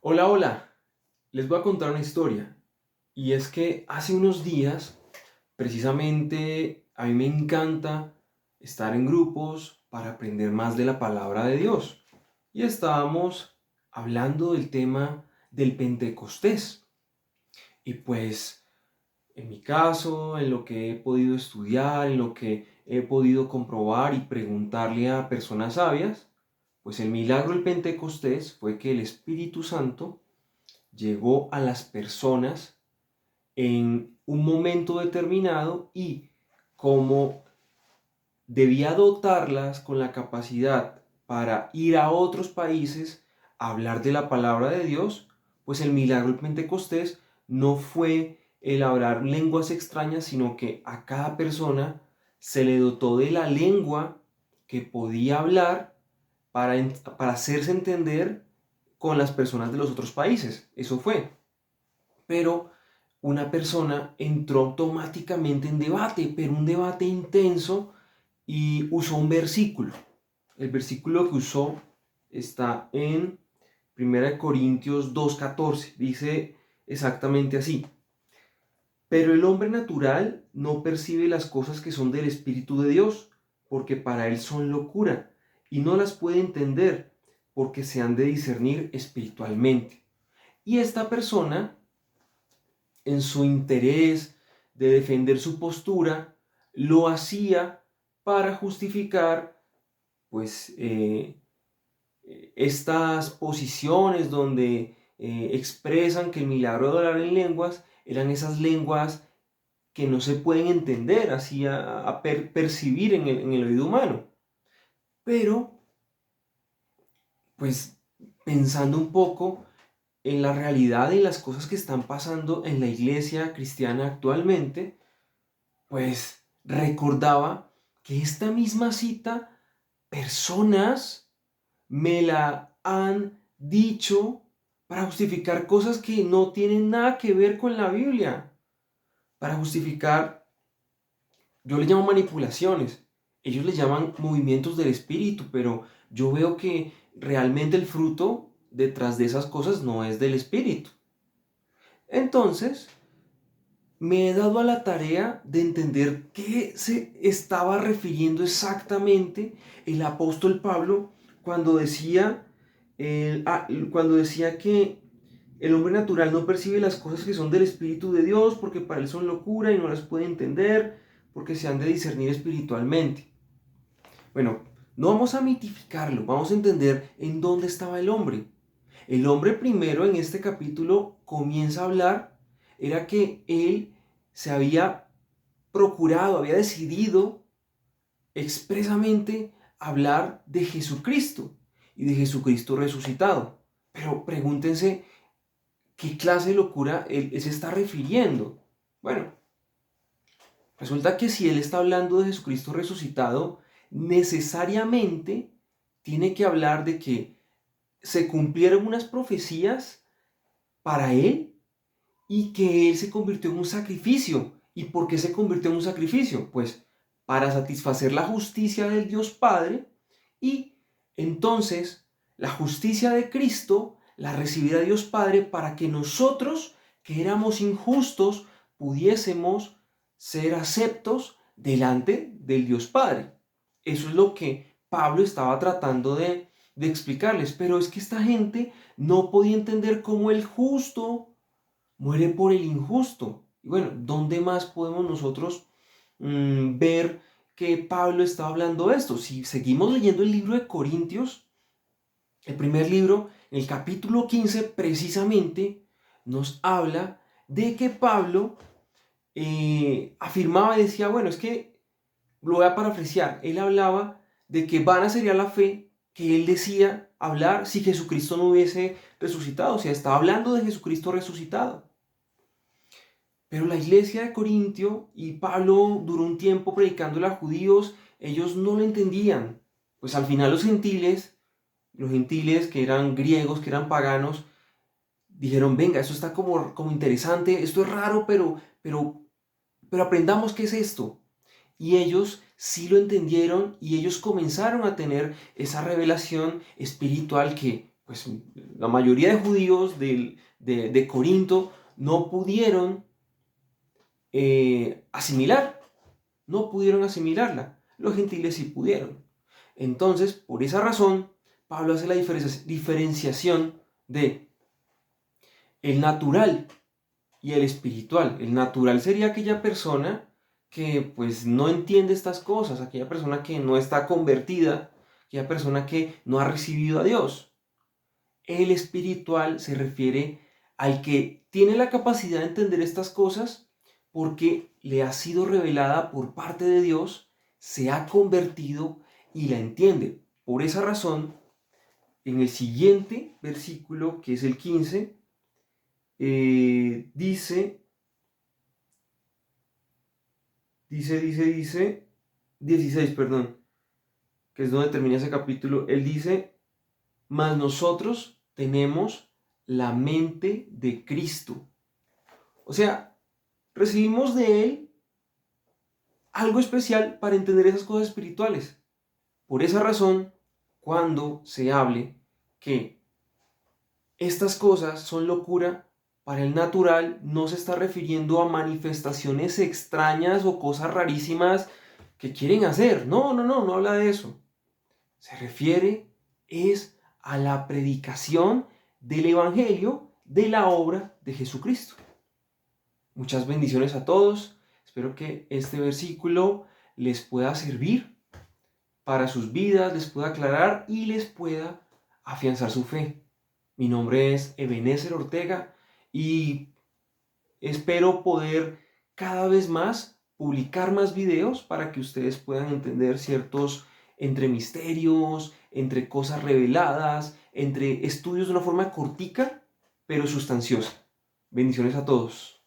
Hola, hola. Les voy a contar una historia. Y es que hace unos días, precisamente, a mí me encanta estar en grupos para aprender más de la palabra de Dios. Y estábamos hablando del tema del Pentecostés. Y pues, en mi caso, en lo que he podido estudiar, en lo que he podido comprobar y preguntarle a personas sabias, pues el milagro del Pentecostés fue que el Espíritu Santo llegó a las personas en un momento determinado y como debía dotarlas con la capacidad para ir a otros países a hablar de la palabra de Dios, pues el milagro del Pentecostés no fue el hablar lenguas extrañas, sino que a cada persona se le dotó de la lengua que podía hablar para hacerse entender con las personas de los otros países. Eso fue. Pero una persona entró automáticamente en debate, pero un debate intenso, y usó un versículo. El versículo que usó está en 1 Corintios 2:14. Dice exactamente así: pero el hombre natural no percibe las cosas que son del Espíritu de Dios, porque para él son locura, y no las puede entender, porque se han de discernir espiritualmente. Y esta persona, en su interés de defender su postura, lo hacía para justificar pues estas posiciones donde expresan que el milagro de hablar en lenguas eran esas lenguas que no se pueden entender, así percibir en el oído humano. Pero, pues, pensando un poco en la realidad y las cosas que están pasando en la iglesia cristiana actualmente, pues recordaba que esta misma cita, personas me la han dicho para justificar cosas que no tienen nada que ver con la Biblia, para justificar, yo le llamo manipulaciones, ellos le llaman movimientos del espíritu, pero yo veo que realmente el fruto detrás de esas cosas no es del espíritu. Entonces, me he dado a la tarea de entender qué se estaba refiriendo exactamente el apóstol Pablo cuando decía, cuando decía que el hombre natural no percibe las cosas que son del Espíritu de Dios porque para él son locura y no las puede entender porque se han de discernir espiritualmente. Bueno, no vamos a mitificarlo, vamos a entender en dónde estaba el hombre. El hombre primero en este capítulo comienza a hablar, era que él se había procurado, había decidido expresamente hablar de Jesucristo y de Jesucristo resucitado. Pero pregúntense qué clase de locura él se está refiriendo. Bueno, resulta que si él está hablando de Jesucristo resucitado, necesariamente tiene que hablar de que se cumplieron unas profecías para él y que él se convirtió en un sacrificio. ¿Y por qué se convirtió en un sacrificio? Pues para satisfacer la justicia del Dios Padre, y entonces la justicia de Cristo la recibirá Dios Padre para que nosotros, que éramos injustos, pudiésemos ser aceptos delante del Dios Padre. Eso es lo que Pablo estaba tratando de explicarles, pero es que esta gente no podía entender cómo el justo muere por el injusto. Y bueno, ¿dónde más podemos nosotros ver que Pablo está hablando de esto? Si seguimos leyendo el libro de Corintios, el primer libro, el capítulo 15 precisamente nos habla de que Pablo afirmaba y decía, bueno, es que lo voy a parafrasear, él hablaba de que vana sería la fe que él decía hablar si Jesucristo no hubiese resucitado, o sea, estaba hablando de Jesucristo resucitado. Pero la iglesia de Corintio y Pablo duró un tiempo predicándole a judíos, ellos no lo entendían. Pues al final los gentiles que eran griegos, que eran paganos, dijeron, venga, esto está como interesante, esto es raro, pero aprendamos qué es esto. Y ellos sí lo entendieron y ellos comenzaron a tener esa revelación espiritual que pues la mayoría de judíos de Corinto no pudieron asimilar, no pudieron asimilarla. Los gentiles sí pudieron. Entonces, por esa razón, Pablo hace la diferenciación de el natural y el espiritual. El natural sería aquella persona que pues no entiende estas cosas, aquella persona que no está convertida, aquella persona que no ha recibido a Dios. El espiritual se refiere al que tiene la capacidad de entender estas cosas porque le ha sido revelada por parte de Dios, se ha convertido y la entiende. Por esa razón, en el siguiente versículo, que es el 15, dice 16, perdón, que es donde termina ese capítulo. Él dice, mas nosotros tenemos la mente de Cristo. O sea, recibimos de Él algo especial para entender esas cosas espirituales. Por esa razón, cuando se hable que estas cosas son locura para el natural, no se está refiriendo a manifestaciones extrañas o cosas rarísimas que quieren hacer. No habla de eso. Se refiere es a la predicación del Evangelio de la obra de Jesucristo. Muchas bendiciones a todos. Espero que este versículo les pueda servir para sus vidas, les pueda aclarar y les pueda afianzar su fe. Mi nombre es Ebenezer Ortega y espero poder cada vez más publicar más videos para que ustedes puedan entender ciertos entre misterios, entre cosas reveladas, entre estudios de una forma cortica pero sustanciosa. Bendiciones a todos.